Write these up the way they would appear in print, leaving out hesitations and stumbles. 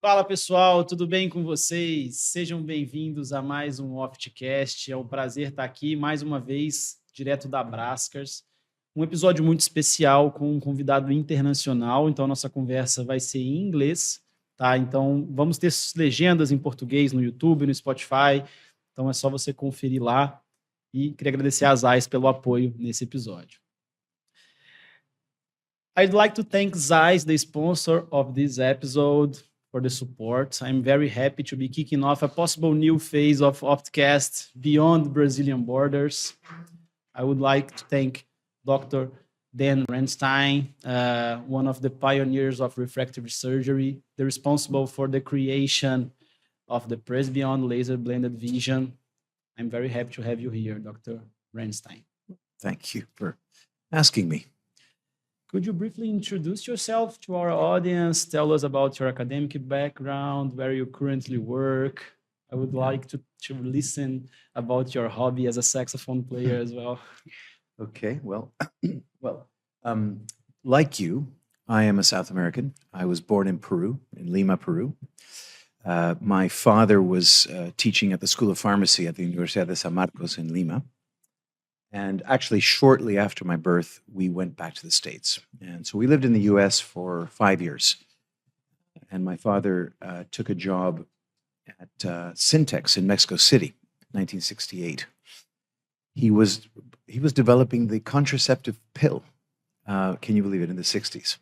Fala pessoal, tudo bem com vocês? Sejam bem-vindos a mais um OFT-Cast. É um prazer estar aqui mais uma vez, direto da Brascars. Um episódio muito especial com um convidado internacional, então a nossa conversa vai ser em inglês, tá? Então vamos ter legendas em português no YouTube, no Spotify, então é só você conferir lá. E queria agradecer a Zais pelo apoio nesse episódio. I'd like to thank Zeiss, the sponsor of this episode, for the support. I'm very happy to be kicking off a possible new phase of OFT-Cast beyond Brazilian borders. I would like to thank Dr. Dan Reinstein, one of the pioneers of refractive surgery, the responsible for the creation of the PRESBYOND Laser Blended Vision. I'm very happy to have you here, Dr. Reinstein. Thank you for asking me. Could you briefly introduce yourself to our audience? Tell us about your academic background, where you currently work. I would like to listen about your hobby as a saxophone player as well. Okay, well, like you, I am a South American. I was born in Peru, in Lima, Peru. My father was teaching at the School of Pharmacy at the Universidad de San Marcos in Lima. And actually, shortly after my birth, we went back to the States. And so we lived in the US for 5 years. And my father took a job at Syntex in Mexico City, 1968. He was developing the contraceptive pill. Can you believe it? In the 60s.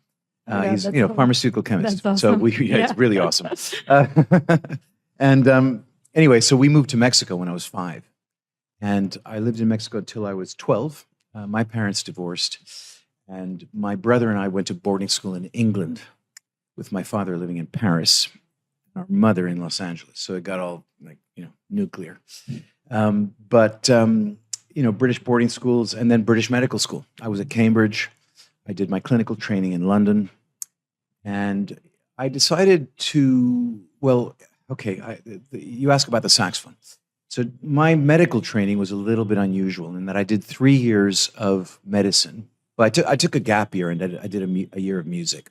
He's a pharmaceutical chemist. Awesome. So it's really awesome. Anyway, so we moved to Mexico when I was 5. And I lived in Mexico until I was 12. My parents divorced, and my brother and I went to boarding school in England with my father living in Paris, our mother in Los Angeles. So it got all nuclear. British boarding schools and then British medical school. I was at Cambridge. I did my clinical training in London. And I decided to, you ask about the saxophone. So my medical training was a little bit unusual in that I did 3 years of medicine. But I took a gap year and I did a year of music.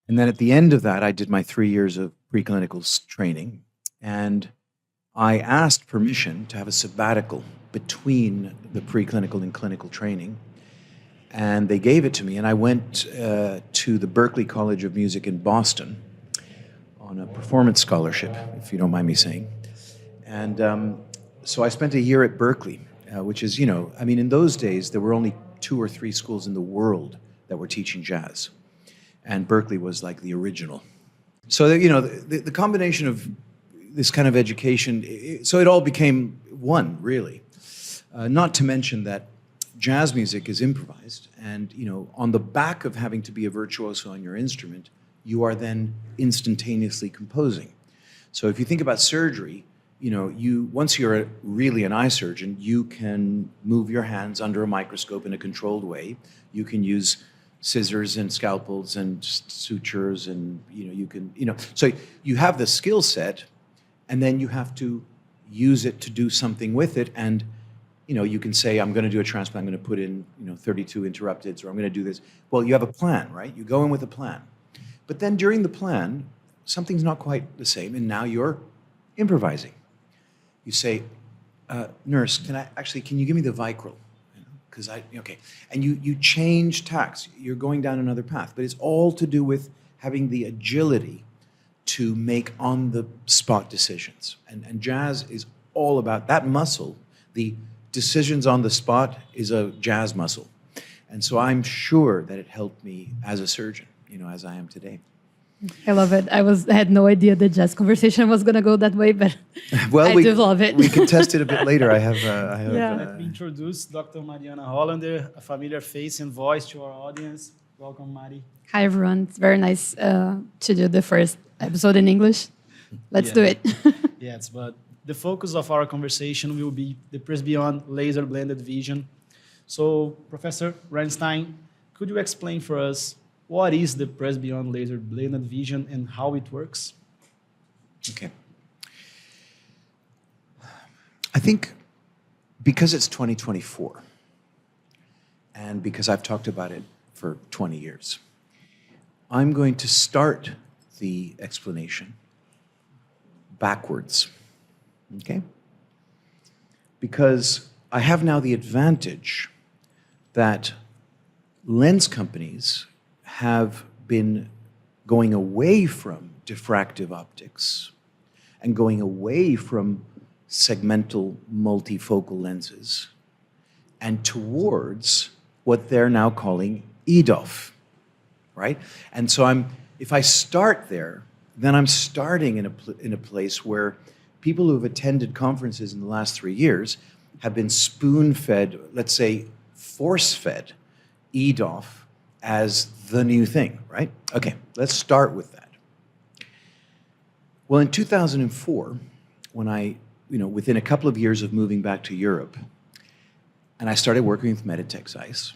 And then at the end of that, I did my 3 years of preclinical training. And I asked permission to have a sabbatical between the preclinical and clinical training. And they gave it to me. And I went to the Berklee College of Music in Boston on a performance scholarship, if you don't mind me saying. And so I spent a year at Berklee, which is, in those days, there were only 2 or 3 schools in the world that were teaching jazz. And Berklee was like the original. So, the combination of this kind of education, so it all became one, really. Not to mention that jazz music is improvised. And, on the back of having to be a virtuoso on your instrument, you are then instantaneously composing. So if you think about surgery, once you're really an eye surgeon, you can move your hands under a microscope in a controlled way. You can use scissors and scalpels and sutures, and so you have the skill set, and then you have to use it to do something with it. And you can say, I'm going to do a transplant. I'm going to put in 32 interrupteds, or I'm going to do this. Well, you have a plan, right? You go in with a plan, but then during the plan, something's not quite the same, and now you're improvising. You say, nurse, can you give me the Vicryl? And you change tacks. You're going down another path. But it's all to do with having the agility to make on-the-spot decisions. And jazz is all about that muscle. The decisions on the spot is a jazz muscle. And so I'm sure that it helped me as a surgeon, as I am today. I love it. I had no idea the jazz conversation was going to go that way, but I do love it. We can test it a bit later. Let me introduce Dr. Mariana Hollander, a familiar face and voice to our audience. Welcome, Mari. Hi, everyone. It's very nice to do the first episode in English. Let's do it. Yes, but the focus of our conversation will be the PRESBYOND Laser Blended Vision. So, Professor Reinstein, could you explain for us what is the PRESBYOND Laser Blended Vision and how it works? Okay. I think because it's 2024, and because I've talked about it for 20 years, I'm going to start the explanation backwards, okay? Because I have now the advantage that lens companies have been going away from diffractive optics and going away from segmental multifocal lenses and towards what they're now calling EDOF, right? And so if I start there, then I'm starting in a place where people who have attended conferences in the last 3 years have been spoon-fed, let's say force-fed, EDOF as the new thing, right? Okay, let's start with that. Well, in 2004, when within a couple of years of moving back to Europe, and I started working with Meditech Zeiss,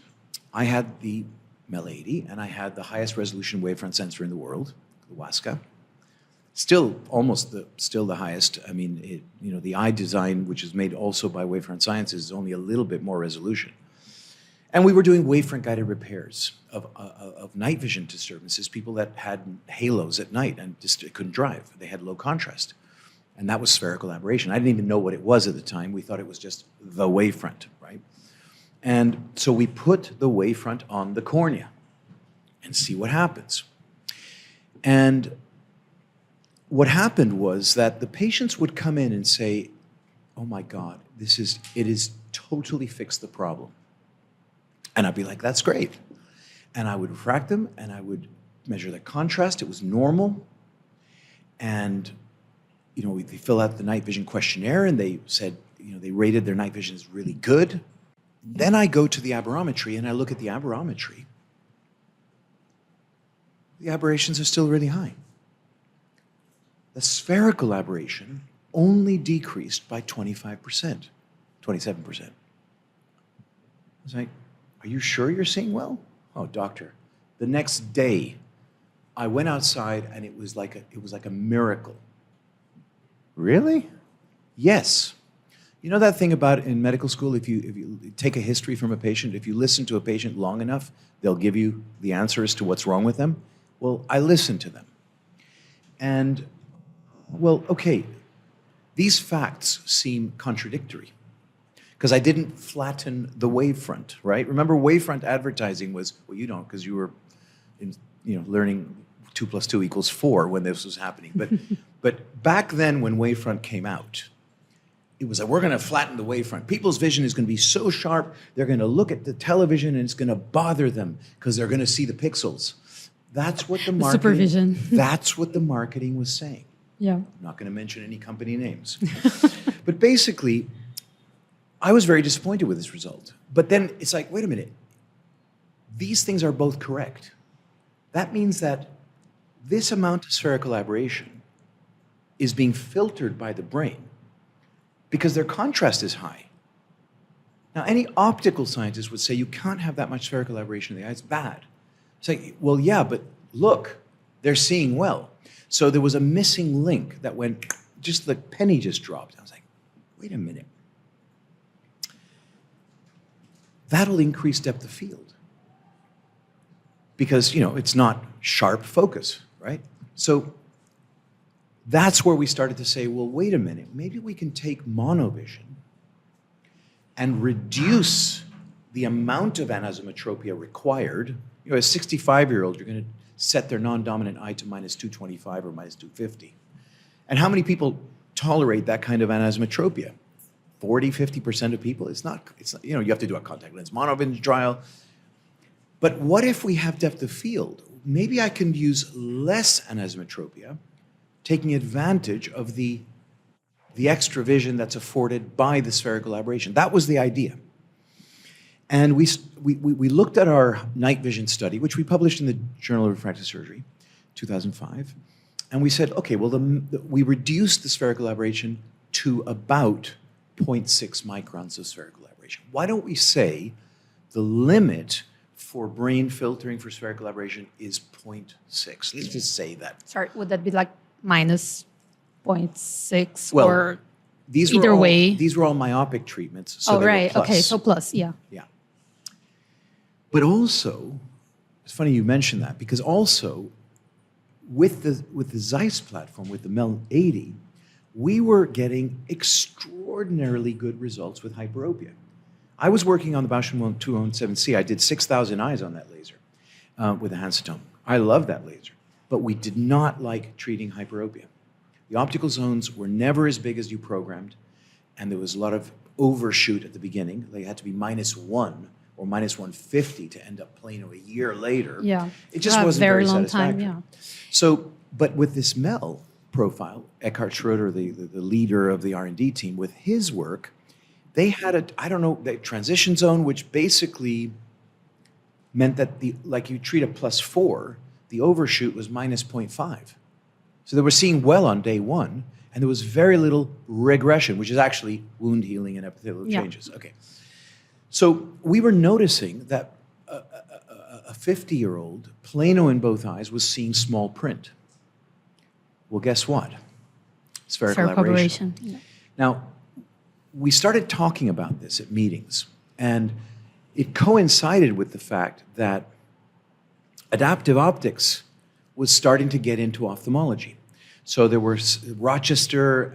I had the MEL 80, and I had the highest resolution wavefront sensor in the world, the Waska. Still the highest. I mean, the eye design, which is made also by Wavefront Sciences, is only a little bit more resolution. And we were doing wavefront guided repairs of night vision disturbances, people that had halos at night and just couldn't drive. They had low contrast. And that was spherical aberration. I didn't even know what it was at the time. We thought it was just the wavefront, right? And so we put the wavefront on the cornea and see what happens. And what happened was that the patients would come in and say, oh my God, it is totally fixed the problem. And I'd be like, that's great. And I would refract them and I would measure the contrast. It was normal. And they fill out the night vision questionnaire and they said, they rated their night vision as really good. Then I go to the aberrometry and I look at the aberrometry. The aberrations are still really high. The spherical aberration only decreased by 25%, 27%. I was like, are you sure you're seeing well? Oh, doctor. The next day, I went outside and it was like a miracle. Really? Yes. You know that thing about in medical school, if you take a history from a patient, if you listen to a patient long enough, they'll give you the answer as to what's wrong with them. Well, I listened to them. And, well, okay, these facts seem contradictory because I didn't flatten the wavefront, right? Remember, wavefront advertising was, well, you don't because you were learning 2 + 2 = 4 when this was happening. But back then when wavefront came out, it was like, we're going to flatten the wavefront. People's vision is going to be so sharp, they're going to look at the television and it's going to bother them because they're going to see the pixels. That's what the marketing, supervision. That's what the marketing was saying. Yeah. I'm not going to mention any company names. But basically, I was very disappointed with this result. But then it's like, wait a minute. These things are both correct. That means that this amount of spherical aberration is being filtered by the brain because their contrast is high. Now, any optical scientist would say you can't have that much spherical aberration in the eye. It's bad. It's like, well, yeah, but look, they're seeing well. So there was a missing link that went, just the penny just dropped. I was like, wait a minute. That'll increase depth of field. Because, it's not sharp focus, right? So that's where we started to say, well, wait a minute, maybe we can take monovision and reduce the amount of anisometropia required. A 65-year-old, you're going to set their non-dominant eye to -225 or -250. And how many people tolerate that kind of anisometropia? 40, 50% of people? It's not, you have to do a contact lens monovision trial. But what if we have depth of field? Maybe I can use less anisometropia, taking advantage of the extra vision that's afforded by the spherical aberration. That was the idea. And we looked at our night vision study, which we published in the Journal of Refractive Surgery, 2005, and we said, okay, well, we reduced the spherical aberration to about 0.6 microns of spherical aberration. Why don't we say the limit for brain filtering for spherical aberration is 0.6? Let's just say that. Sorry, would that be like minus 0.6 well, or these either were way? These were all myopic treatments. So oh, they were right. plus. Okay, so plus, yeah. Yeah. But also, it's funny you mentioned that, because also with the Zeiss platform, with the MEL 80, we were getting extraordinarily good results with hyperopia. I was working on the Bausch & Lomb 207C. I did 6,000 eyes on that laser with a Hansatome. I love that laser, but we did not like treating hyperopia. The optical zones were never as big as you programmed, and there was a lot of overshoot at the beginning. They had to be -1 or -150 to end up plano a year later. Yeah. It just wasn't very satisfactory. Time, yeah. So, but with this MEL profile, Eckhard Schroeder, the leader of the R&D team, with his work, they had a transition zone, which basically meant that like you treat a +4, the overshoot was -0.5. So they were seeing well on day 1, and there was very little regression, which is actually wound healing and epithelial changes. Okay. So we were noticing that a 50-year-old, plano in both eyes, was seeing small print. Well, guess what? Spherical aberration. Yeah. Now, we started talking about this at meetings, and it coincided with the fact that adaptive optics was starting to get into ophthalmology. So there were Rochester,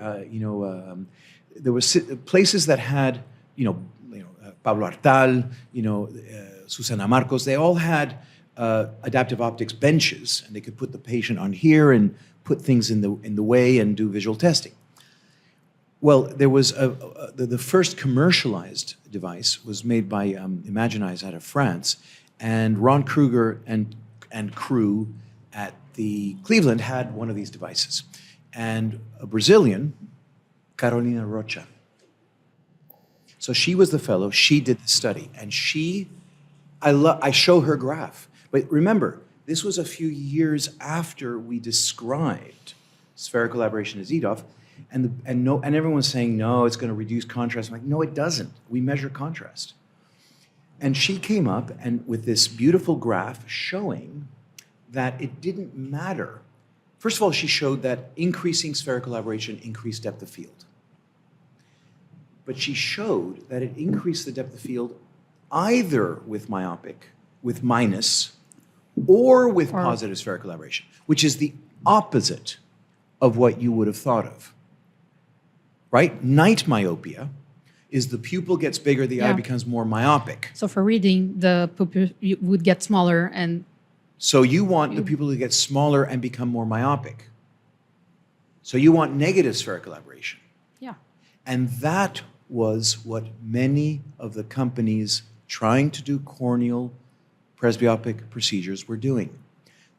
there were places that had, Pablo Artal, Susana Marcos, they all had adaptive optics benches, and they could put the patient on here and put things in the way and do visual testing. Well, there was the first commercialized device was made by Imaginize out of France, and Ron Kruger and crew at the Cleveland had one of these devices, and a Brazilian, Carolina Rocha. So she was the fellow. She did the study, and I show her graph. But remember, this was a few years after we described spherical aberration as EDOF, and everyone's saying, no, it's going to reduce contrast. I'm like, no, it doesn't. We measure contrast. And she came up and with this beautiful graph showing that it didn't matter. First of all, she showed that increasing spherical aberration increased depth of field. But she showed that it increased the depth of field either with myopic, with minus, or with positive spherical aberration, which is the opposite of what you would have thought of. Right? Night myopia is the pupil gets bigger, the eye becomes more myopic. So for reading, the pupil would get smaller and... So you want the pupil to get smaller and become more myopic. So you want negative spherical aberration. Yeah. And that was what many of the companies trying to do corneal presbyopic procedures were doing.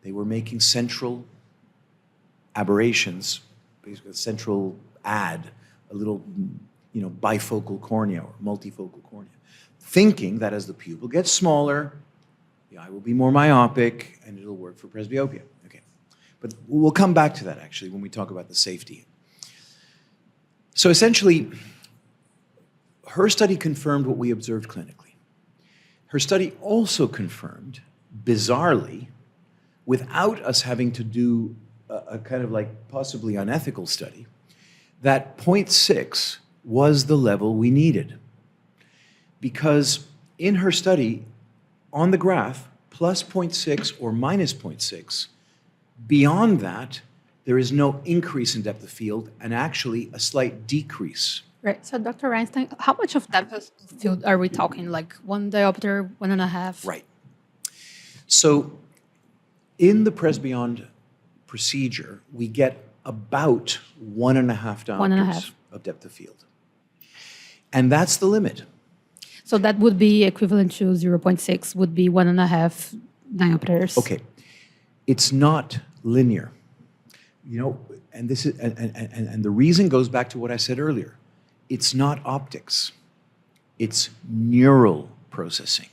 They were making central aberrations, basically a central ad, a little bifocal cornea or multifocal cornea, thinking that as the pupil gets smaller, the eye will be more myopic and it'll work for presbyopia. Okay, but we'll come back to that actually when we talk about the safety. So essentially, her study confirmed what we observed clinically. Her study also confirmed, bizarrely, without us having to do a kind of like possibly unethical study, that 0.6 was the level we needed. Because in her study, on the graph, plus 0.6 or minus 0.6, beyond that, there is no increase in depth of field and actually a slight decrease. Right. So, Dr. Reinstein, how much of depth of field are we talking? Like 1 diopter, 1.5? Right. So, in the PRESBYOND procedure, we get about 1.5 diopters of depth of field. And that's the limit. So that would be equivalent to 0.6, would be 1.5 diopters. Okay. It's not linear. And this is and the reason goes back to what I said earlier. It's not optics. It's neural processing.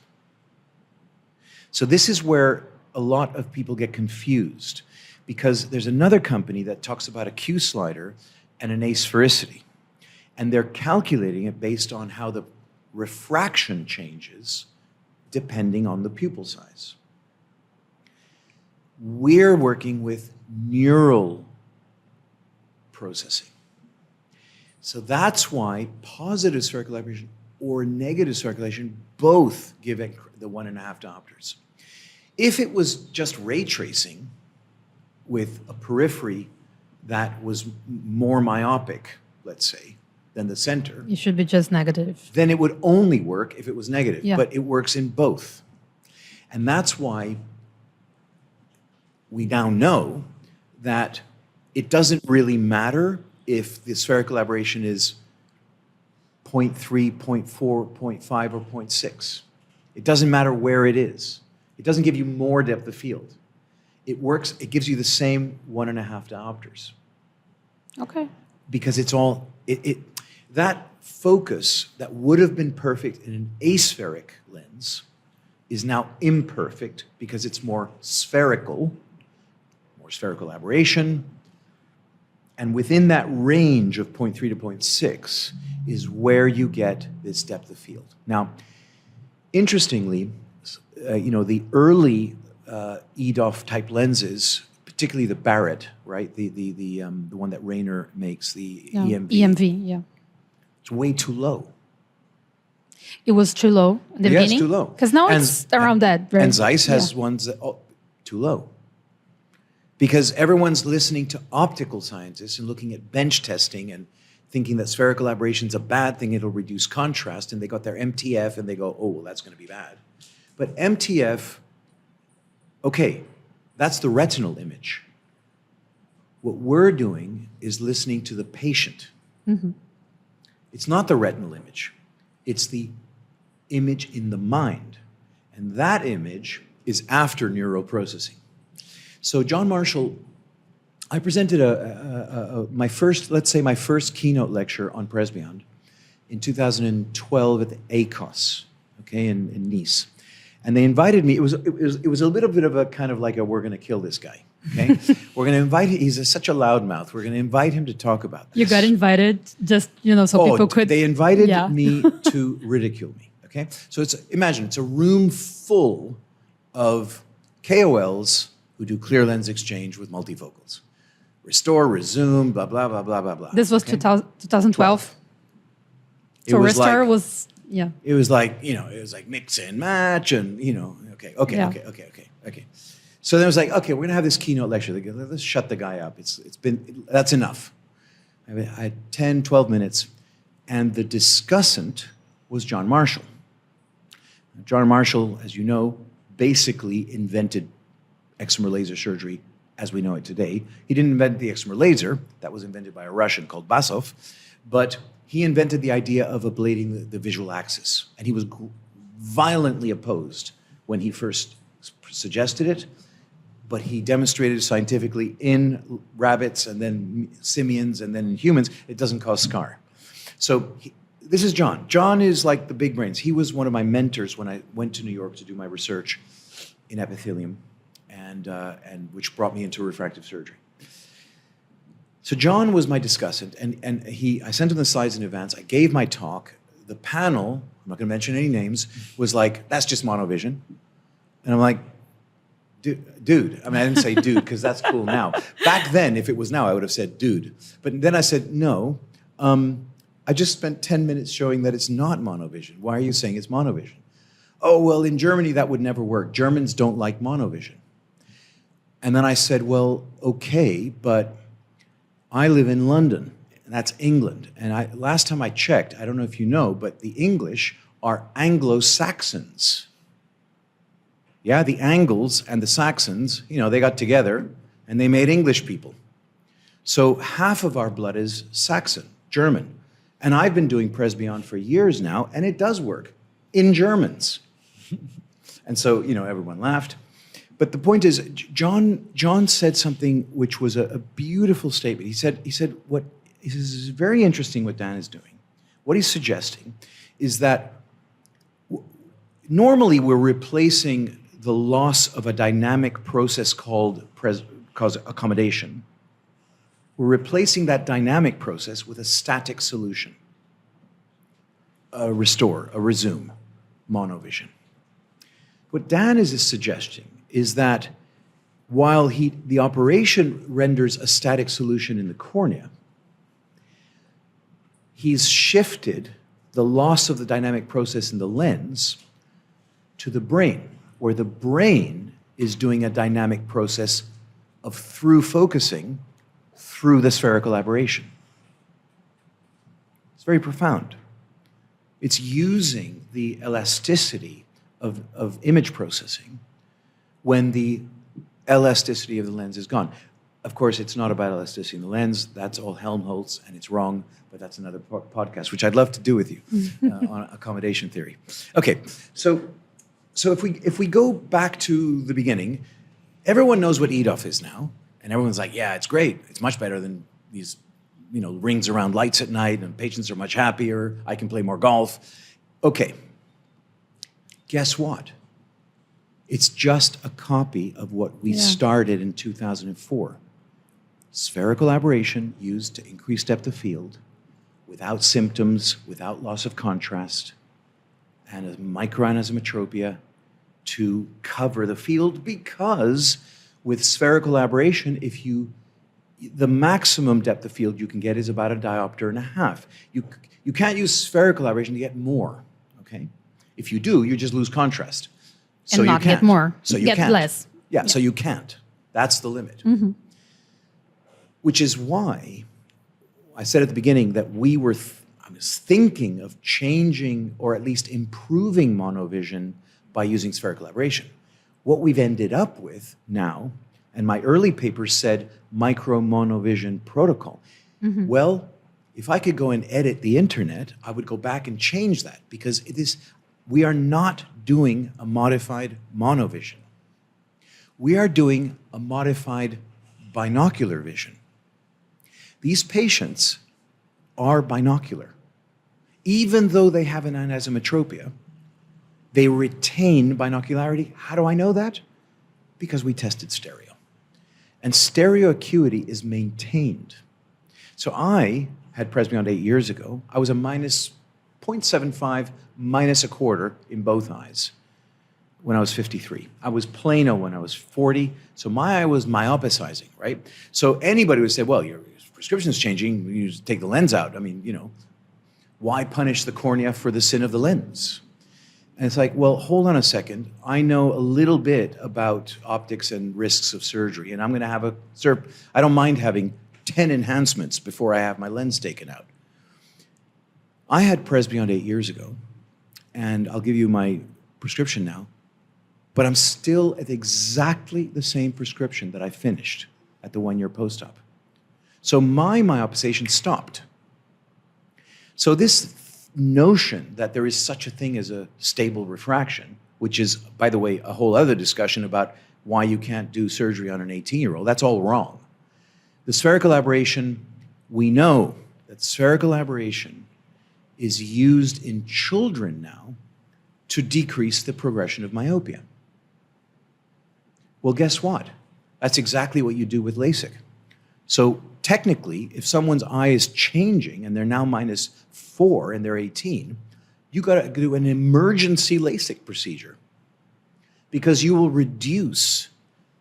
So this is where a lot of people get confused, because there's another company that talks about a Q slider and an asphericity. And they're calculating it based on how the refraction changes depending on the pupil size. We're working with neural processing. So that's why positive spherical aberration or negative circulation both give the 1.5 diopters. If it was just ray tracing, with a periphery that was more myopic, let's say, than the center, It should be just negative. then it would only work if it was negative. Yeah. But it works in both. And that's why we now know that it doesn't really matter if the spherical aberration is 0.3, 0.4, 0.5, or 0.6. It doesn't matter where it is. It doesn't give you more depth of field. It works, it gives you the same 1.5 diopters. Okay. Because it's all, that focus that would have been perfect in an aspheric lens is now imperfect because it's more spherical aberration. And within that range of 0.3 to 0.6 is where you get this depth of field. Now, interestingly, the early EDOF type lenses, particularly the Barrett, right? The one that Rayner makes, the EMV. EMV, yeah. It's way too low. It was too low in the Yeah, beginning? it's too low. Because now it's around that, right? And Zeiss has ones that, too low. Because everyone's listening to optical scientists and looking at bench testing and thinking that spherical aberration is a bad thing, it'll reduce contrast, and they got their MTF and they go, oh, well, that's going to be bad. But MTF, okay, that's the retinal image. What we're doing is listening to the patient. Mm-hmm. It's not the retinal image. It's the image in the mind. And that image is after neural processing. So John Marshall, I presented my first keynote lecture on PRESBYOND in 2012 at the ACOS, okay, in Nice. And they invited me, it was a little bit of a kind of like a, we're going to kill this guy, okay? We're going to invite him, he's such a loudmouth, we're going to invite him to talk about this. You got invited just, so people could... They invited me to ridicule me, okay? So imagine, it's a room full of KOLs who do clear lens exchange with multifocals. Restore, resume, blah, blah, blah, blah, blah, blah. This was 2012? So Restore was, yeah. It was like, it was like mix and match and, okay. So then it was like, okay, we're going to have this keynote lecture. Let's shut the guy up. That's enough. I had 10, 12 minutes, and the discussant was John Marshall. John Marshall, as you know, basically invented excimer laser surgery as we know it today. He didn't invent the excimer laser. That was invented by a Russian called Basov. But he invented the idea of ablating the visual axis. And he was violently opposed when he first suggested it. But he demonstrated scientifically in rabbits and then simians and then in humans, it doesn't cause scar. So this is John. John is like the big brains. He was one of my mentors when I went to New York to do my research in epithelium, and which brought me into refractive surgery. So John was my discussant, and I sent him the slides in advance. I gave my talk. The panel, I'm not going to mention any names, was like, that's just monovision. And I'm like, dude. I mean, I didn't say dude because that's cool now. Back then, if it was now, I would have said dude. But then I said, no, I just spent 10 minutes showing that it's not monovision. Why are you saying it's monovision? Oh, well, in Germany, that would never work. Germans don't like monovision. And then I said, well, okay, but I live in London, and that's England. And last time I checked, I don't know if you know, but the English are Anglo-Saxons. Yeah, the Angles and the Saxons, they got together, and they made English people. So half of our blood is Saxon, German. And I've been doing PRESBYOND for years now, and it does work in Germans. And so, everyone laughed. But the point is, John said something which was a beautiful statement. He said, this is very interesting what Dan is doing. What he's suggesting is that normally we're replacing the loss of a dynamic process called accommodation. We're replacing that dynamic process with a static solution. A restore, a resume, monovision. What Dan is suggesting is that while the operation renders a static solution in the cornea, he's shifted the loss of the dynamic process in the lens to the brain, where the brain is doing a dynamic process of through focusing through the spherical aberration. It's very profound. It's using the elasticity of image processing when the elasticity of the lens is gone. Of course, it's not about elasticity in the lens. That's all Helmholtz, and it's wrong, but that's another podcast, which I'd love to do with you on accommodation theory. Okay, so if we go back to the beginning, everyone knows what EDOF is now, and everyone's like, yeah, it's great. It's much better than these, rings around lights at night, and patients are much happier. I can play more golf. Okay, guess what? It's just a copy of what we started in 2004. Spherical aberration used to increase depth of field without symptoms, without loss of contrast, and a microanisometropia to cover the field, because with spherical aberration, the maximum depth of field you can get is about a diopter and a half. You can't use spherical aberration to get more, okay? If you do, you just lose contrast. And not get more, so you get can't. Less. Yeah, so you can't. That's the limit. Which is why I said at the beginning that I was thinking of changing or at least improving monovision by using spherical aberration. What we've ended up with now, and my early papers said micro monovision protocol. Well, if I could go and edit the internet, I would go back and change that, because we are not doing a modified monovision. We are doing a modified binocular vision. These patients are binocular. Even though they have an anisometropia, they retain binocularity. How do I know that? Because we tested stereo. And stereo acuity is maintained. So I had Presbyon 8 years ago. I was a minus 0.75, minus a quarter in both eyes when I was 53. I was plano when I was 40, so my eye was myopicizing, right? So anybody would say, well, your prescription's changing, you just take the lens out. I mean, why punish the cornea for the sin of the lens? And it's like, well, hold on a second. I know a little bit about optics and risks of surgery, and I'm going to have I don't mind having 10 enhancements before I have my lens taken out. I had Presbyon 8 years ago, and I'll give you my prescription now, but I'm still at exactly the same prescription that I finished at the 1-year post-op. So my myopicization stopped. So this notion that there is such a thing as a stable refraction, which is, by the way, a whole other discussion about why you can't do surgery on an 18-year-old, that's all wrong. The spherical aberration, we know that spherical aberration is used in children now to decrease the progression of myopia. Well, guess what? That's exactly what you do with LASIK. So technically, if someone's eye is changing and they're now -4 and they're 18, you got to do an emergency LASIK procedure, because you will reduce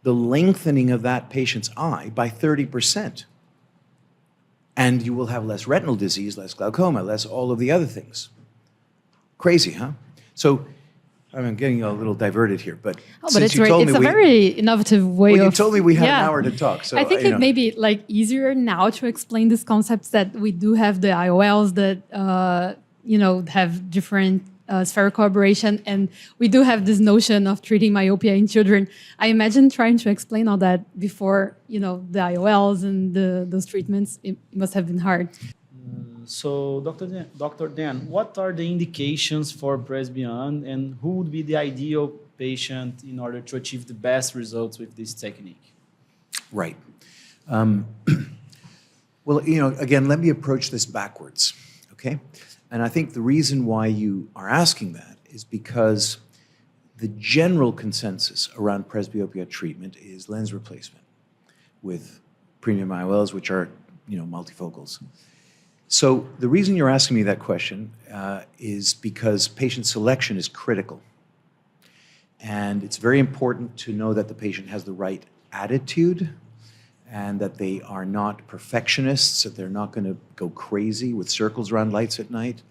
the lengthening of that patient's eye by 30%. And you will have less retinal disease, less glaucoma, less all of the other things. Crazy, huh? So I'm getting a little diverted here, but it's a very innovative way you told me we had an hour to talk. So I think it may be easier now to explain these concepts, that we do have the IOLs that have different spherical aberration, and we do have this notion of treating myopia in children. I imagine trying to explain all that before the IOLs and those treatments, it must have been hard. So, Dr. Dan, what are the indications for Presbyon, and who would be the ideal patient in order to achieve the best results with this technique? Right. Well, again, let me approach this backwards, okay? And I think the reason why you are asking that is because the general consensus around presbyopia treatment is lens replacement with premium IOLs, which are, multifocals. So the reason you're asking me that question is because patient selection is critical. And it's very important to know that the patient has the right attitude, and that they are not perfectionists, that they're not going to go crazy with circles around lights at night.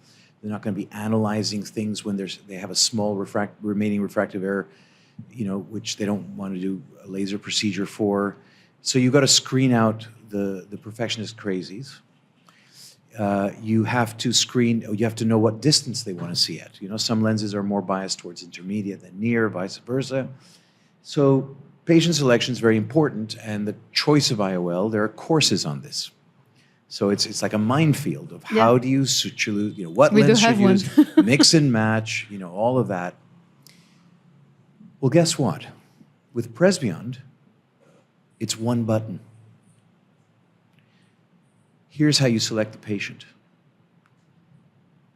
They're not going to be analyzing things when they have a small remaining refractive error, which they don't want to do a laser procedure for. So you got to screen out the perfectionist crazies. You have to screen, you have to know what distance they want to see at. You know, some lenses are more biased towards intermediate than near, vice versa. So patient selection is very important, and the choice of IOL, there are courses on this. So it's like a minefield of how do you choose, you know, what lens should you use, mix and match, you know, all of that. Well, guess what? With PRESBYOND, it's one button. Here's how you select the patient.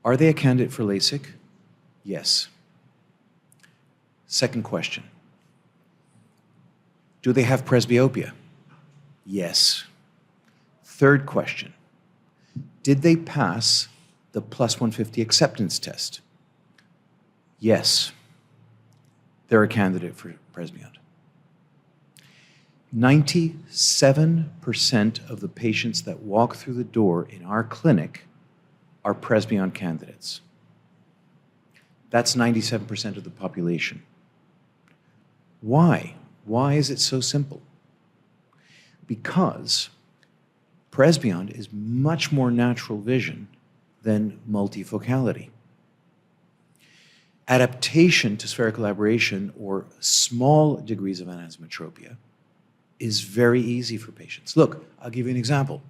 Are they a candidate for LASIK? Yes. Second question. Do they have presbyopia? Yes. Third question. Did they pass the plus 150 acceptance test? Yes. They're a candidate for PRESBYOND. 97% of the patients that walk through the door in our clinic are PRESBYOND candidates. That's 97% of the population. Why? Why is it so simple? Because PRESBYOND is much more natural vision than multifocality. Adaptation to spherical aberration or small degrees of anisometropia is very easy for patients. Look, I'll give you an example.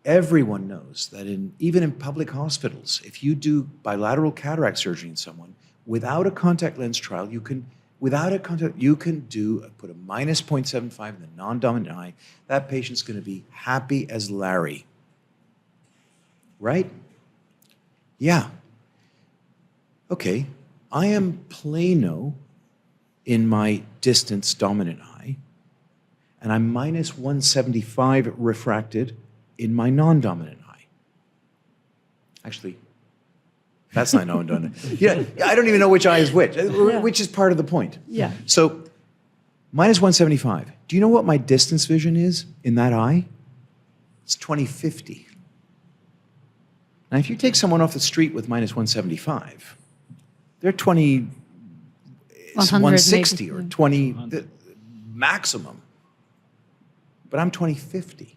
Everyone knows that even in public hospitals, if you do bilateral cataract surgery in someone, without a contact lens trial, you can put a minus 0.75 in the non-dominant eye. That patient's going to be happy as Larry. Right? Yeah. Okay, I am plano in my distance dominant eye, and I'm minus 175 refracted in my non-dominant eye. Actually, that's not non-dominant. Yeah, I don't even know which eye is which is part of the point. Yeah. So, minus 175. Do you know what my distance vision is in that eye? It's 20/50. Now, if you take someone off the street with minus 175, they're 160 maybe. or 20 maximum. But I'm 20/50.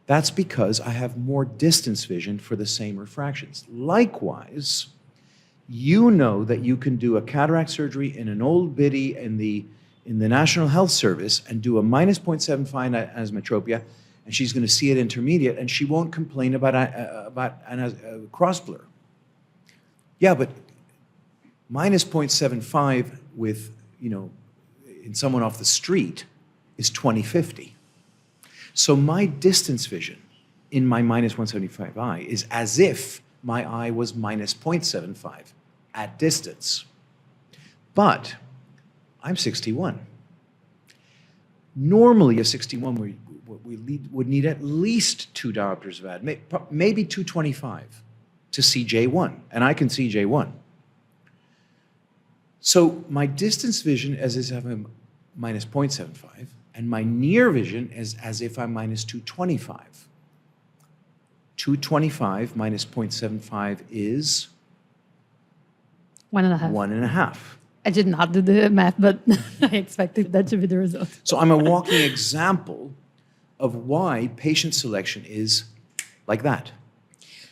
That's because I have more distance vision for the same refractions. Likewise, you know that you can do a cataract surgery in an old biddy in the National Health Service and do a minus 0.75 anisometropia, and she's going to see it intermediate, and she won't complain about cross blur. Yeah, but minus 0.75 with, you know, in someone off the street is 20/50. So my distance vision in my minus 175 eye is as if my eye was minus 0.75 at distance. But I'm 61. Normally a 61 would need at least 2 diopters of add, maybe 225 to see J1, and I can see J1. So my distance vision as if I'm minus 0.75, and my near vision is as if I'm minus 225. 225 minus 0.75 is 1.5. 1.5. I did not do the math, but I expected that to be the result. So I'm a walking example of why patient selection is like that.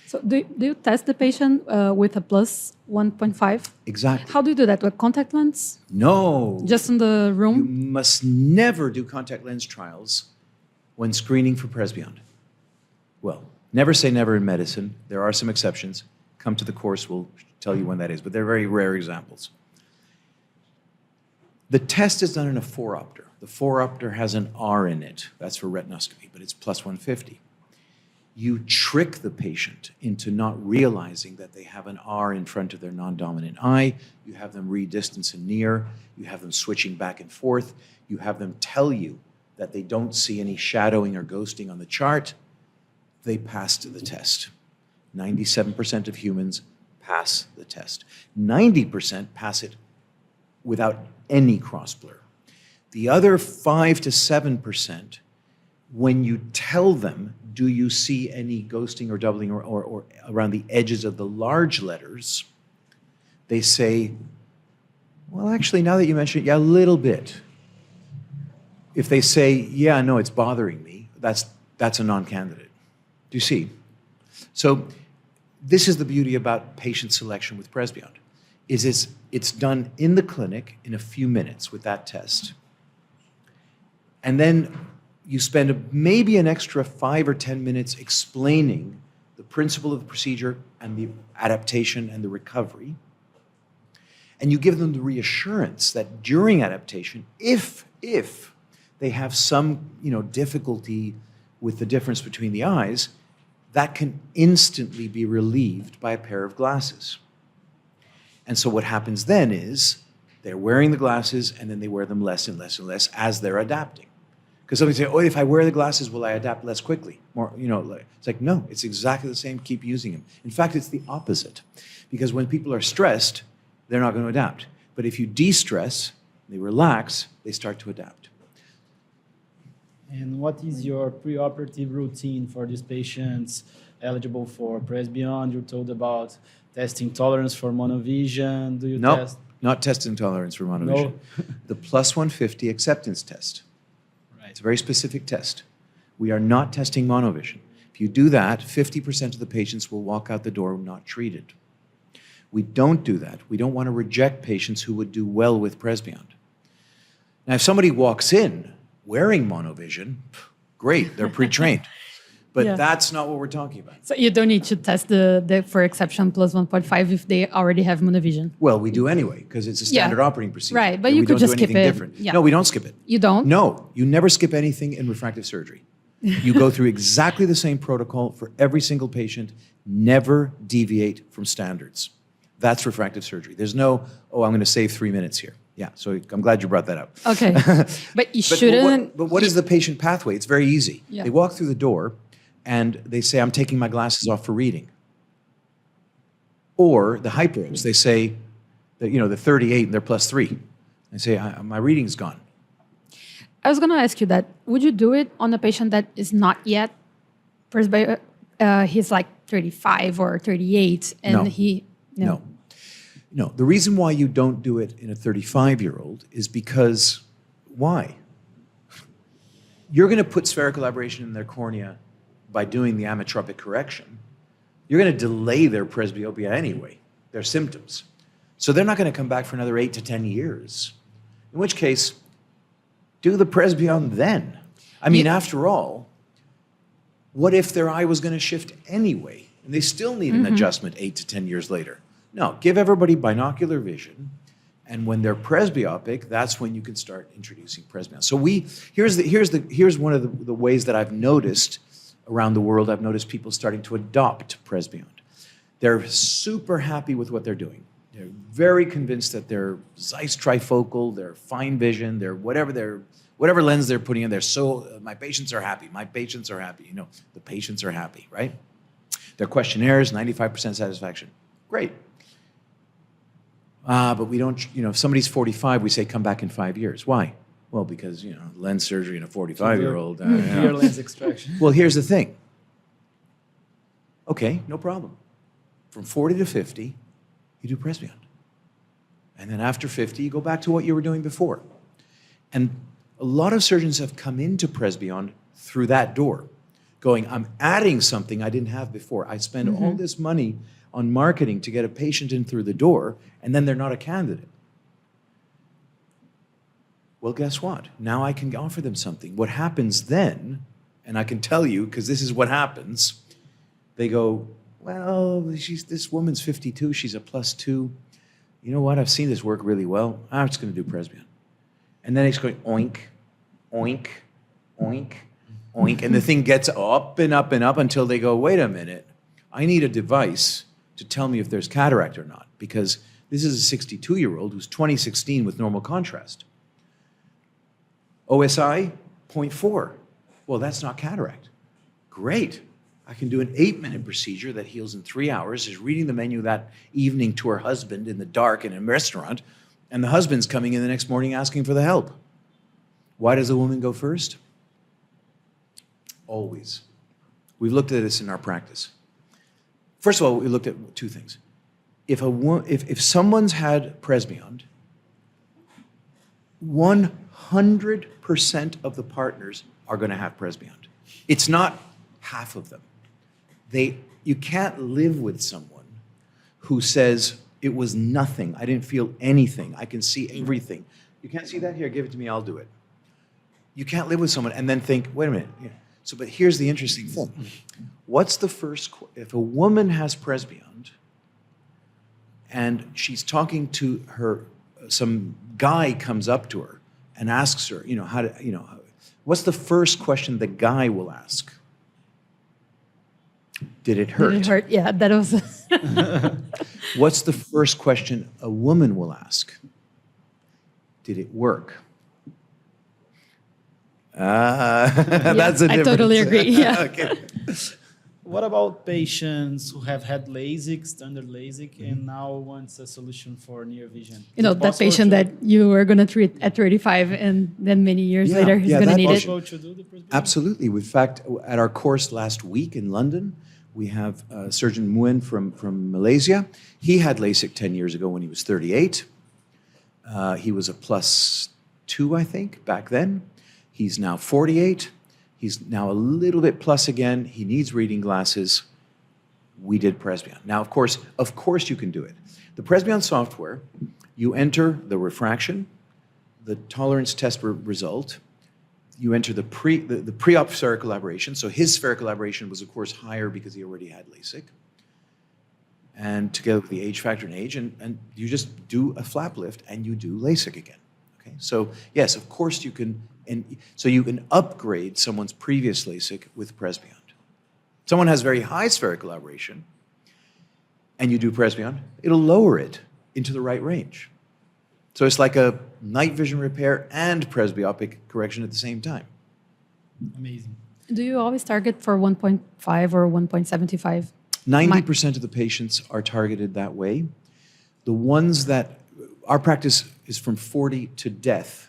So do you test the patient with a plus 1.5? Exactly. How do you do that? With contact lens? No. Just in the You room? must never do contact lens trials when screening for PRESBYOND. Well, never say never in medicine. There are some exceptions. Come to the course, we'll tell you when that is, but they're very rare examples. The test is done in a 4-opter. The 4-opter has an R in it. That's for retinoscopy, but it's plus 150. You trick the patient into not realizing that they have an R in front of their non-dominant eye. You have them read distance and near. You have them switching back and forth. You have them tell you that they don't see any shadowing or ghosting on the chart. They passed the test. 97% of humans pass the test. 90% pass it without any cross blur. The other 5 to 7%, when you tell them, do you see any ghosting or doubling or around the edges of the large letters, they say, well, actually, now that you mention it, yeah, a little bit. If they say, yeah, no, it's bothering me, that's a non-candidate. Do you see? So this is the beauty about patient selection with PRESBYOND, is it's done in the clinic in a few minutes with that test. And then you spend maybe an extra 5 or 10 minutes explaining the principle of the procedure and the adaptation and the recovery. And you give them the reassurance that during adaptation, if they have some difficulty with the difference between the eyes, that can instantly be relieved by a pair of glasses. And so what happens then is they're wearing the glasses and then they wear them less and less and less as they're adapting. Because somebody say, oh, if I wear the glasses, will I adapt less quickly? More, it's like, no, it's exactly the same, keep using them. In fact, it's the opposite. Because when people are stressed, they're not going to adapt. But if you de-stress, they relax, they start to adapt. And what is your preoperative routine for these patients eligible for PRESBYOND? You told about testing tolerance for monovision. Do you test? Not testing tolerance for monovision. No. The plus 150 acceptance test. Right. It's a very specific test. We are not testing monovision. If you do that, 50% of the patients will walk out the door not treated. We don't do that. We don't want to reject patients who would do well with PRESBYOND. Now, if somebody walks in wearing monovision, great, they're pre-trained. But that's not what we're talking about. So you don't need to test the for exception plus 1.5 if they already have monovision. Well, we do anyway, because it's a standard operating procedure. Right, but you could just skip it. Different. Yeah. No, we don't skip it. You don't? No, you never skip anything in refractive surgery. You go through exactly the same protocol for every single patient, never deviate from standards. That's refractive surgery. There's no, oh, I'm going to save 3 minutes here. Yeah, so I'm glad you brought that up. Okay, but you shouldn't. But what is the patient pathway? It's very easy. Yeah. They walk through the door and they say, I'm taking my glasses off for reading. Or the hypos, they say, that, they're 38 and they're plus 3. They say, my reading's gone. I was going to ask you that. Would you do it on a patient that is not yet he's like 35 or 38 and No. The reason why you don't do it in a 35-year-old is because, why? You're going to put spherical aberration in their cornea by doing the ametropic correction. You're going to delay their presbyopia anyway, their symptoms. So they're not going to come back for another 8 to 10 years. In which case, do the PRESBYOND then. I mean, after all, what if their eye was going to shift anyway, and they still need an adjustment 8 to 10 years later? No, give everybody binocular vision, and when they're presbyopic, that's when you can start introducing PRESBYOND. So here's one of the ways that I've noticed around the world. I've noticed people starting to adopt PRESBYOND. They're super happy with what they're doing. They're very convinced that they're Zeiss trifocal, they're fine vision, they're whatever lens they're putting in. They're so my patients are happy. My patients are happy. The patients are happy, right? Their questionnaires, 95% satisfaction. Great. But we don't, if somebody's 45, we say come back in 5 years. Why? Well, because, lens surgery in a 45-year-old. Your lens extraction. Well, here's the thing. Okay, no problem. From 40 to 50, you do PRESBYOND. And then after 50, you go back to what you were doing before. And a lot of surgeons have come into PRESBYOND through that door, going, I'm adding something I didn't have before. I spend all this money on marketing to get a patient in through the door, and then they're not a candidate. Well, guess what? Now I can offer them something. What happens then, and I can tell you, because this is what happens, they go, well, this woman's 52, she's a +2. You know what? I've seen this work really well. I'm just going to do PRESBYOND. And then it's going oink, oink, oink, oink, and the thing gets up and up and up until they go, wait a minute, I need a device to tell me if there's cataract or not, because this is a 62-year-old who's 20/16 with normal contrast. OSI, 0.4. Well, that's not cataract. Great. I can do an 8-minute procedure that heals in 3 hours, is reading the menu that evening to her husband in the dark in a restaurant, and the husband's coming in the next morning asking for the help. Why does the woman go first? Always. We've looked at this in our practice. First of all, we looked at 2 things. If someone's had PRESBYOND, 100% of the partners are going to have presbyond. It's not half of them. You can't live with someone who says, it was nothing, I didn't feel anything, I can see everything. You can't see that? Here, give it to me, I'll do it. You can't live with someone and then think, wait a minute. Yeah. So, but here's the interesting thing. What's the first, if a woman has presbyond and she's talking to her, some guy comes up to her and asks her, what's the first question the guy will ask? Did it hurt? Did it hurt? Yeah, that was. What's the first question a woman will ask? Did it work? That's a difference. I totally agree. Yeah. Okay. What about patients who have had LASIK, standard LASIK, and now wants a solution for near vision? That patient that you were going to treat at 35 and then many years later he's going to need it. To do the presbyond? Absolutely. In fact, at our course last week in London, we have Surgeon Nguyen from Malaysia. He had LASIK 10 years ago when he was 38. He was a +2, I think, back then. He's now 48. He's now a little bit plus again. He needs reading glasses. We did presbyond. Now, of course, you can do it. The presbyond software, you enter the refraction, the tolerance test result. You enter the pre-op spherical aberration. So his spherical aberration was, of course, higher because he already had LASIK. And together with the age factor and age, and you just do a flap lift and you do LASIK again. Okay. So yes, of course you can. And so you can upgrade someone's previous LASIK with presbyond. Someone has very high spherical aberration, and you do presbyond, it'll lower it into the right range. So it's like a night vision repair and presbyopic correction at the same time. Amazing. Do you always target for 1.5 or 1.75? 90% of the patients are targeted that way. The ones that, our practice is from 40 to death.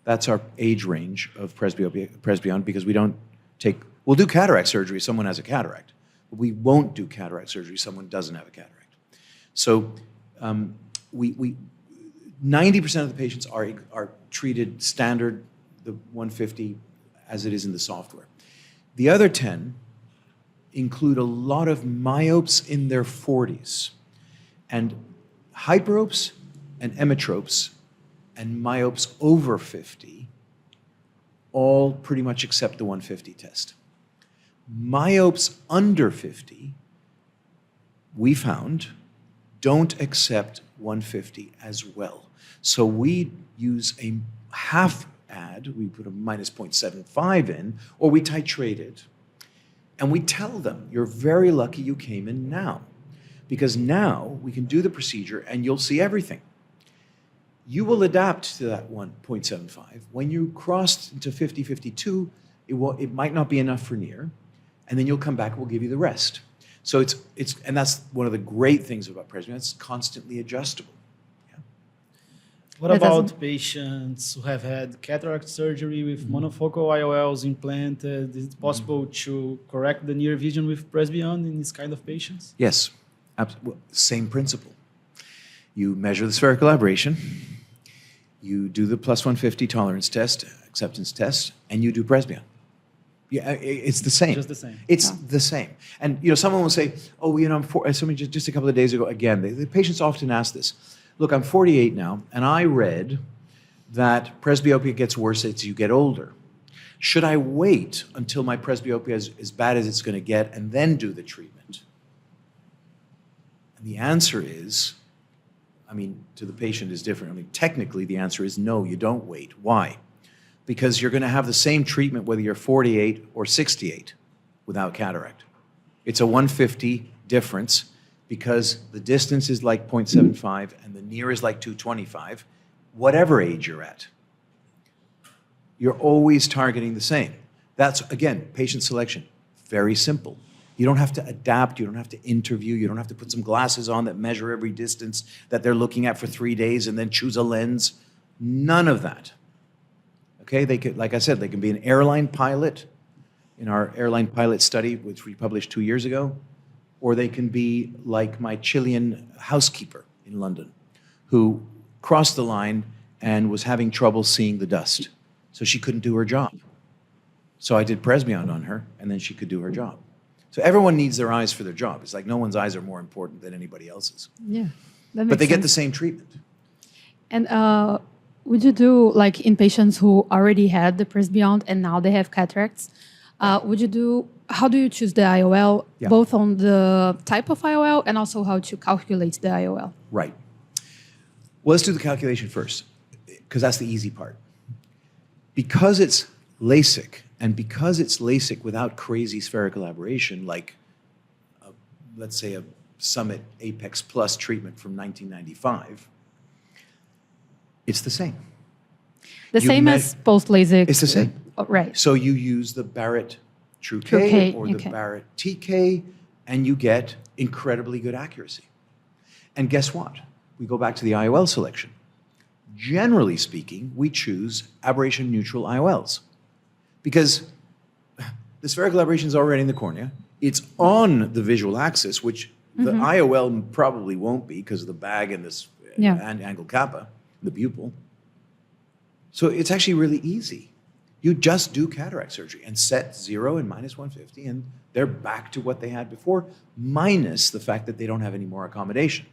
That's our age range of presbyond because we'll do cataract surgery if someone has a cataract, but we won't do cataract surgery if someone doesn't have a cataract. So 90% of the patients are treated standard, the 150 as it is in the software. The other 10 include a lot of myopes in their 40s and hyperopes and emmetropes and myopes over 50 all pretty much accept the 150 test. Myopes under 50, we found, don't accept 150 as well. So we use a half add, we put a -0.75 in, or we titrate it. And we tell them, you're very lucky you came in now, because now we can do the procedure and you'll see everything. You will adapt to that 1.75. When you crossed into 50-52, it might not be enough for near, and then you'll come back, we'll give you the rest. So and that's one of the great things about presbyond, it's constantly adjustable. Yeah. What about patients who have had cataract surgery with monofocal IOLs implanted? Is it possible to correct the near vision with presbyond in this kind of patients? Yes, same principle. You measure the spherical aberration, you do the +150 tolerance test, acceptance test, and you do presbyond. Yeah, it's the same. Just the same. It's the same. And someone will say, "Oh, somebody just a couple of days ago." Again, the patients often ask this. Look, I'm 48 now, and I read that presbyopia gets worse as you get older. Should I wait until my presbyopia is as bad as it's going to get and then do the treatment? And the answer is, to the patient is different. Technically, the answer is no, you don't wait. Why? Because you're going to have the same treatment whether you're 48 or 68 without cataract. It's a 150 difference because the distance is like 0.75 and the near is like 225, whatever age you're at. You're always targeting the same. That's, again, patient selection. Very simple. You don't have to adapt, you don't have to interview, you don't have to put some glasses on that measure every distance that they're looking at for 3 days and then choose a lens. None of that. Okay, like I said, they can be an airline pilot in our airline pilot study, which we published 2 years ago, or they can be like my Chilean housekeeper in London, who crossed the line and was having trouble seeing the dust. So she couldn't do her job. So I did PRESBYOND on her, and then she could do her job. So everyone needs their eyes for their job. It's like no one's eyes are more important than anybody else's. Yeah, that makes But they get sense. the same treatment. And would you do, like in patients who already had the PRESBYOND and now they have cataracts, how do you choose the IOL, Yeah. both on the type of IOL and also how to calculate the IOL? Right. Well, let's do the calculation first, because that's the easy part. Because it's LASIK, and because it's LASIK without crazy spherical aberration, like, let's say, a Summit Apex Plus treatment from 1995, it's the same. The You same me- as post-LASIK? It's the same. Oh, right. So you use the Barrett True True K K, or the okay. Barrett TK, and you get incredibly good accuracy. And guess what? We go back to the IOL selection. Generally speaking, we choose aberration neutral IOLs because the spherical aberration is already in the cornea. It's on the visual axis, which the IOL probably won't be because of the bag and this and angle kappa, the pupil. So it's actually really easy. You just do cataract surgery and set 0 and minus 150, and they're back to what they had before, minus the fact that they don't have any more accommodation.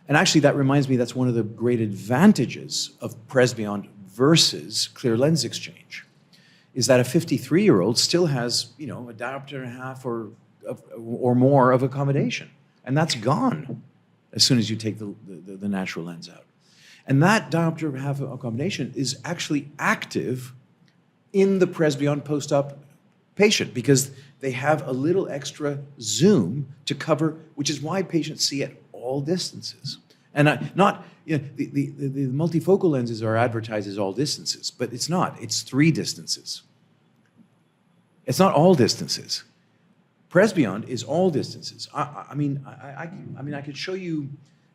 And actually, that reminds me, that's one of the great advantages of PRESBYOND versus clear lens exchange, is that a 53-year-old still has, a diopter and a half or more of accommodation. And that's gone as soon as you take the natural lens out. And that diopter and a half of accommodation is actually active in the PRESBYOND post-op patient because they have a little extra zoom to cover, which is why patients see at all distances. And the multifocal lenses are advertised as all distances, but it's not. It's 3 distances. It's not all distances. PRESBYOND is all distances. I mean, I could show you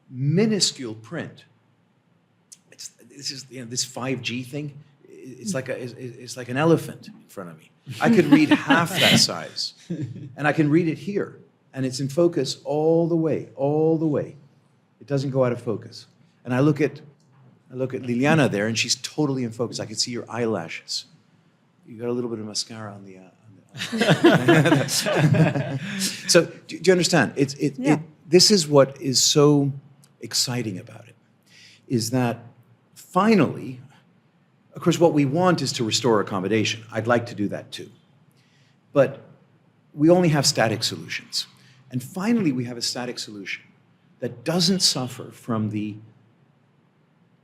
minuscule print. This 5G thing. It's like an elephant in front of me. I could read half that size, and I can read it here, and it's in focus all the way. It doesn't go out of focus. And I look at Liliana there, and she's totally in focus. I can see your eyelashes. You got a little bit of mascara on the. So do you understand? This is what is so exciting about it, is that finally, of course, what we want is to restore accommodation. I'd like to do that too. But we only have static solutions. And finally, we have a static solution that doesn't suffer from the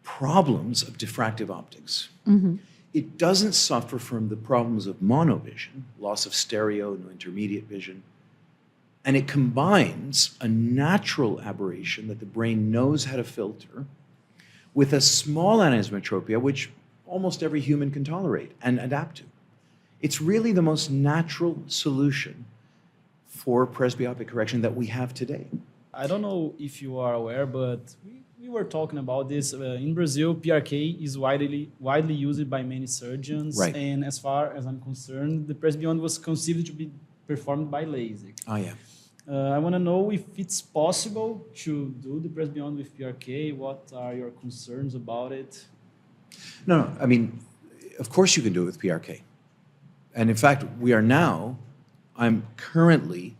problems of diffractive optics. Mm-hmm. It doesn't suffer from the problems of monovision, loss of stereo, no intermediate vision. And it combines a natural aberration that the brain knows how to filter with a small anisometropia, which almost every human can tolerate and adapt to. It's really the most natural solution for presbyopic correction that we have today. I don't know if you are aware, but we were talking about this. In Brazil, PRK is widely used by many surgeons. Right. And as far as I'm concerned, the PRESBYOND was conceived to be performed by LASIK. Oh, yeah. I want to know if it's possible to do the PRESBYOND with PRK. What are your concerns about it? No, I mean, of course you can do it with PRK. And in fact, I'm currently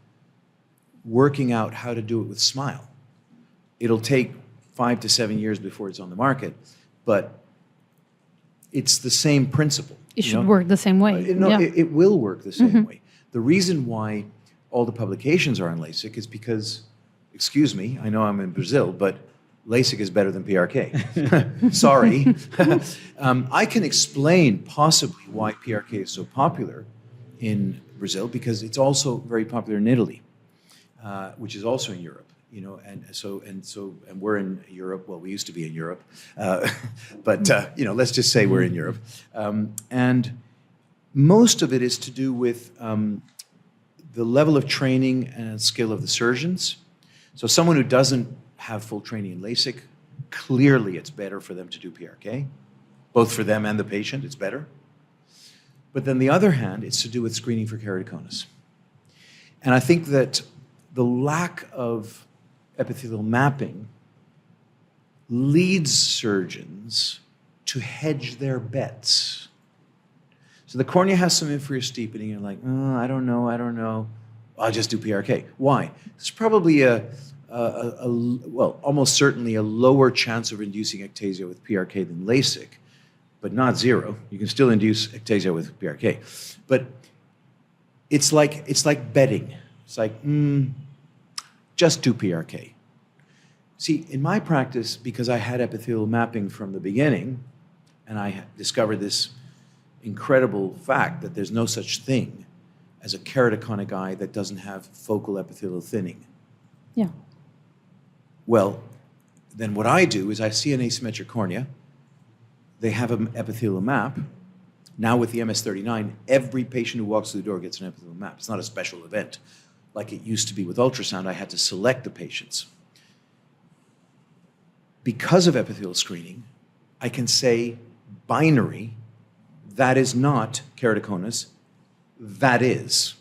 working out how to do it with SMILE. It'll take 5 to 7 years before it's on the market, but it's the same principle. It should work the same way. It will work the same way. The reason why all the publications are on LASIK is because, excuse me, I know I'm in Brazil, but LASIK is better than PRK. Sorry. I can explain possibly why PRK is so popular in Brazil because it's also very popular in Italy, which is also in Europe. And we're in Europe. Well, we used to be in Europe, but let's just say we're in Europe. And most of it is to do with the level of training and skill of the surgeons. So someone who doesn't have full training in LASIK, clearly it's better for them to do PRK, both for them and the patient, it's better. But then the other hand, it's to do with screening for keratoconus. And I think that the lack of epithelial mapping leads surgeons to hedge their bets. So the cornea has some inferior steepening, and you're like, oh, I don't know. I'll just do PRK. Why? It's probably almost certainly a lower chance of inducing ectasia with PRK than LASIK, but not zero. You can still induce ectasia with PRK. But it's like betting. It's like, just do PRK. See, in my practice, because I had epithelial mapping from the beginning, and I discovered this incredible fact that there's no such thing as a keratoconic eye that doesn't have focal epithelial thinning. Yeah. Well, then what I do is I see an asymmetric cornea. They have an epithelial map. Now with the MS-39, every patient who walks through the door gets an epithelial map. It's not a special event. Like it used to be with ultrasound, I had to select the patients. Because of epithelial screening, I can say binary, that is not keratoconus, that is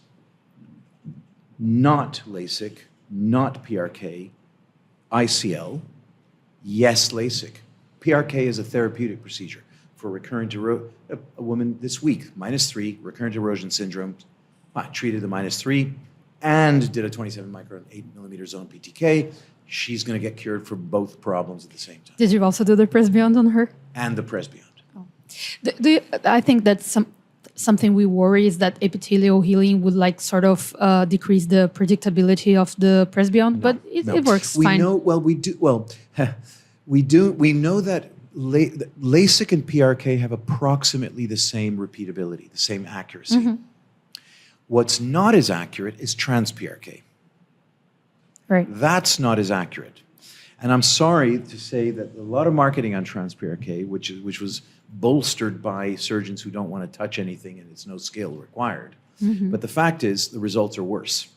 not LASIK, not PRK, ICL, yes LASIK. PRK is a therapeutic procedure for recurrent erosion. A woman this week, -3, recurrent erosion syndrome, treated the -3 and did a 27 micron 8 millimeter zone PTK. She's going to get cured for both problems at the same time. Did you also do the PRESBYOND on her? And the PRESBYOND. Oh. I think that's something we worry is that epithelial healing would like sort of decrease the predictability of the PRESBYOND, but it works fine. We know that LASIK and PRK have approximately the same repeatability, the same accuracy. Mm-hmm. What's not as accurate is trans-PRK. Right. That's not as accurate. And I'm sorry to say that a lot of marketing on trans-PRK, which was bolstered by surgeons who don't want to touch anything and it's no skill required. Mm-hmm. But the fact is the results are worse.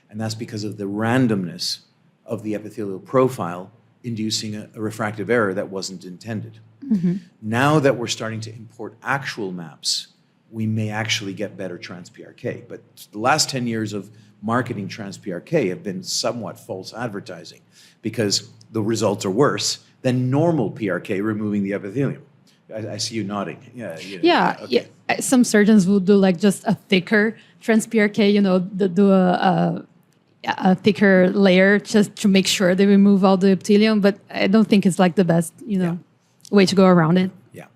And that's because of the randomness of the epithelial profile inducing a refractive error that wasn't intended. Mm-hmm. Now that we're starting to import actual maps, we may actually get better trans-PRK. But the last 10 years of marketing trans-PRK have been somewhat false advertising because the results are worse than normal PRK removing the epithelium. I see you nodding. Yeah. Okay. Yeah. Some surgeons will do like just a thicker trans-PRK, do a thicker layer just to make sure they remove all the epithelium. But I don't think it's like the best, way to go around it. Yeah.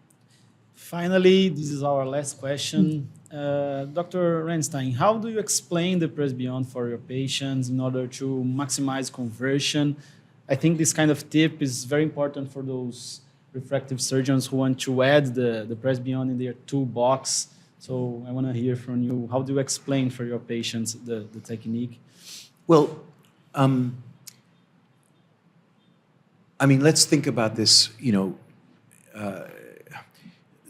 Finally, this is our last question. Dr. Reinstein, how do you explain the PRESBYOND for your patients in order to maximize conversion? I think this kind of tip is very important for those refractive surgeons who want to add the PRESBYOND in their toolbox. So I want to hear from you. How do you explain for your patients the technique? Well, let's think about this,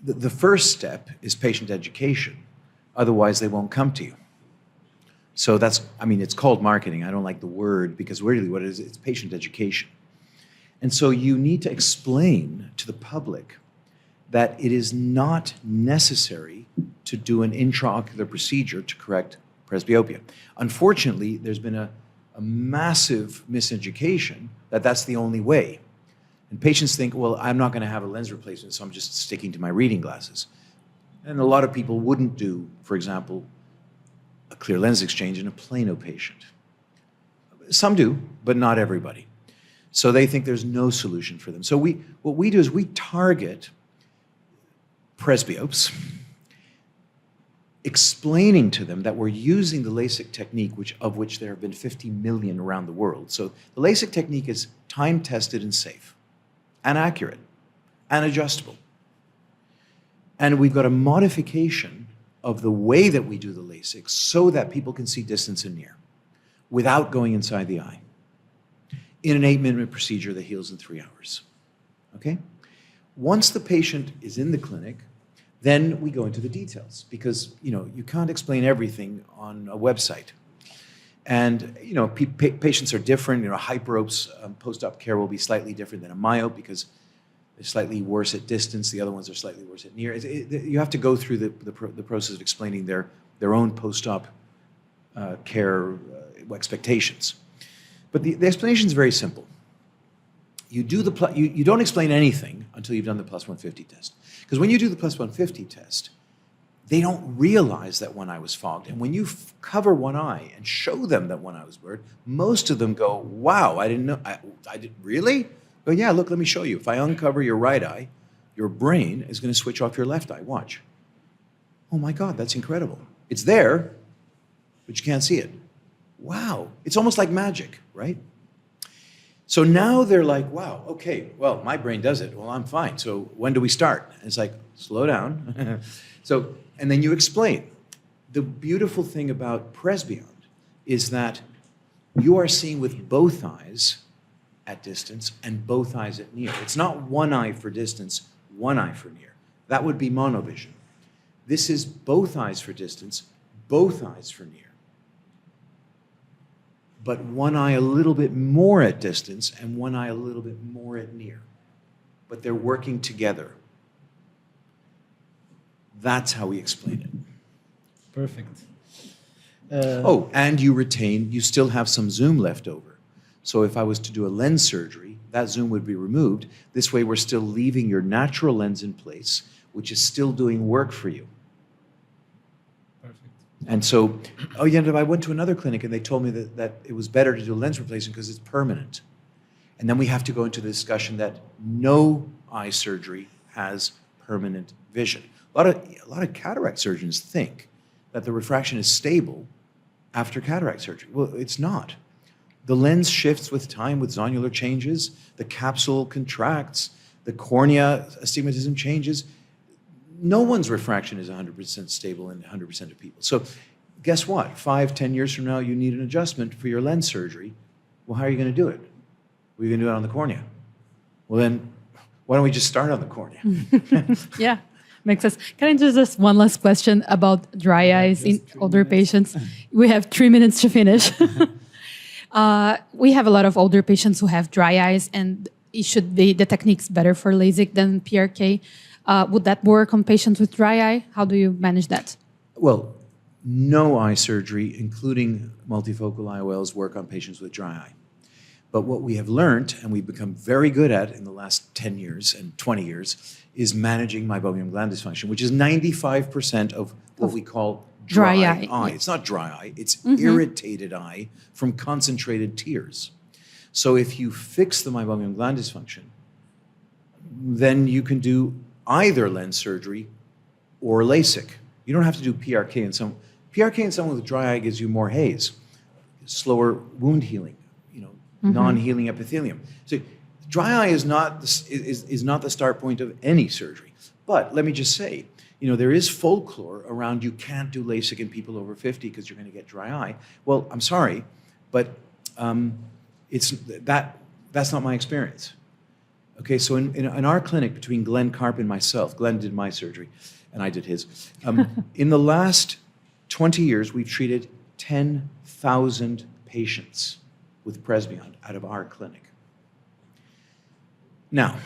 the first step is patient education. Otherwise, they won't come to you. So it's called marketing. I don't like the word because really what it is, it's patient education. And so you need to explain to the public that it is not necessary to do an intraocular procedure to correct presbyopia. Unfortunately, there's been a massive miseducation that that's the only way. And patients think, well, I'm not going to have a lens replacement, so I'm just sticking to my reading glasses. And a lot of people wouldn't do, for example, a clear lens exchange in a plano patient. Some do, but not everybody. So they think there's no solution for them. So what we do is we target presbyopes, explaining to them that we're using the LASIK technique, of which there have been 50 million around the world. So the LASIK technique is time-tested and safe, and accurate, and adjustable. And we've got a modification of the way that we do the LASIK so that people can see distance and near without going inside the eye in an 8-minute procedure that heals in 3 hours. Okay? Once the patient is in the clinic, then we go into the details because, you can't explain everything on a website. And, patients are different. Hyperopes, post-op care will be slightly different than a myope because they're slightly worse at distance. The other ones are slightly worse at near. You have to go through the process of explaining their own post-op care expectations. But the explanation is very simple. you do you don't explain anything until you've done the plus 150 test. Because when you do the plus 150 test, they don't realize that one eye was fogged. And when you cover one eye and show them that one eye was blurred, most of them go, wow, I didn't know, I did, really? Go, yeah, look, let me show you. If I uncover your right eye, your brain is going to switch off your left eye. Watch. Oh my God, that's incredible. It's there, but you can't see it. Wow, it's almost like magic, right? So now they're like, wow, okay, well, my brain does it. Well, I'm fine. So when do we start? And it's like, slow down. So, and then you explain. The beautiful thing about PRESBYOND is that you are seeing with both eyes at distance and both eyes at near. It's not one eye for distance, one eye for near. That would be monovision. This is both eyes for distance, both eyes for near. But one eye a little bit more at distance and one eye a little bit more at near. But they're working together. That's how we explain it. Perfect. And you still have some zoom left over. So if I was to do a lens surgery, that zoom would be removed. This way we're still leaving your natural lens in place, which is still doing work for you. Perfect. And so, I went to another clinic and they told me that it was better to do a lens replacement because it's permanent. And then we have to go into the discussion that no eye surgery has permanent vision. A lot of cataract surgeons think that the refraction is stable after cataract surgery. Well, it's not. The lens shifts with time with zonular changes, the capsule contracts, the cornea astigmatism changes. No one's refraction is 100% stable in 100% of people. So guess what? 5-10 years from now, you need an adjustment for your lens surgery. Well, how are you going to do it? Well, you're going to do it on the cornea. Well, then why don't we just start on the cornea? Yeah, makes sense. Can I just ask one last question about dry eyes in older patients? We have 3 minutes to finish. We have a lot of older patients who have dry eyes, and the technique's better for LASIK than PRK. Would that work on patients with dry eye? How do you manage that? Well, no eye surgery, including multifocal IOLs, work on patients with dry eye. But what we have learned, and we've become very good at in the last 10 years and 20 years, is managing meibomian gland dysfunction, which is 95% of what we call dry eye. It's not dry eye, it's irritated eye from concentrated tears. So if you fix the meibomian gland dysfunction, then you can do either lens surgery or LASIK. You don't have to do PRK in some. PRK in someone with dry eye gives you more haze, slower wound healing, non-healing epithelium. So dry eye is not the start point of any surgery. But let me just say, there is folklore around you can't do LASIK in people over 50 because you're going to get dry eye. Well, I'm sorry, but that's not my experience. Okay, so in our clinic, between Glenn Karp and myself, Glenn did my surgery, and I did his. In the last 20 years, we've treated 10,000 patients with PRESBYOND out of our clinic. Now,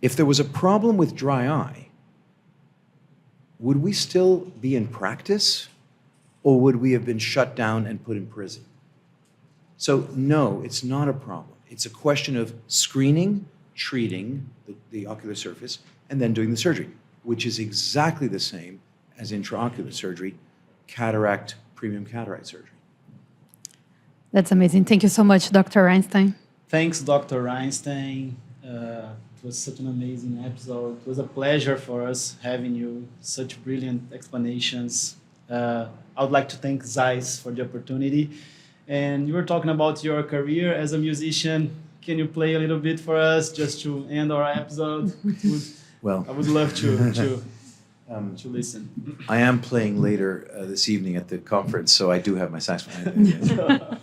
if there was a problem with dry eye, would we still be in practice, or would we have been shut down and put in prison? So no, it's not a problem. It's a question of screening, treating the ocular surface, and then doing the surgery, which is exactly the same as intraocular surgery, cataract, premium cataract surgery. That's amazing. Thank you so much, Dr. Reinstein. Thanks, Dr. Reinstein. It was such an amazing episode. It was a pleasure for us having you. Such brilliant explanations. I would like to thank Zeiss for the opportunity. And you were talking about your career as a musician. Can you play a little bit for us just to end our episode? Well, I would love to listen. I am playing later this evening at the conference, so I do have my saxophone.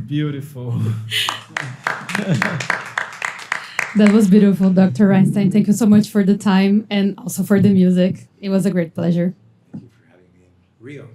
Beautiful. That was beautiful, Dr. Reinstein. Thank you so much for the time and also for the music. It was a great pleasure. Thank you for having me in Rio.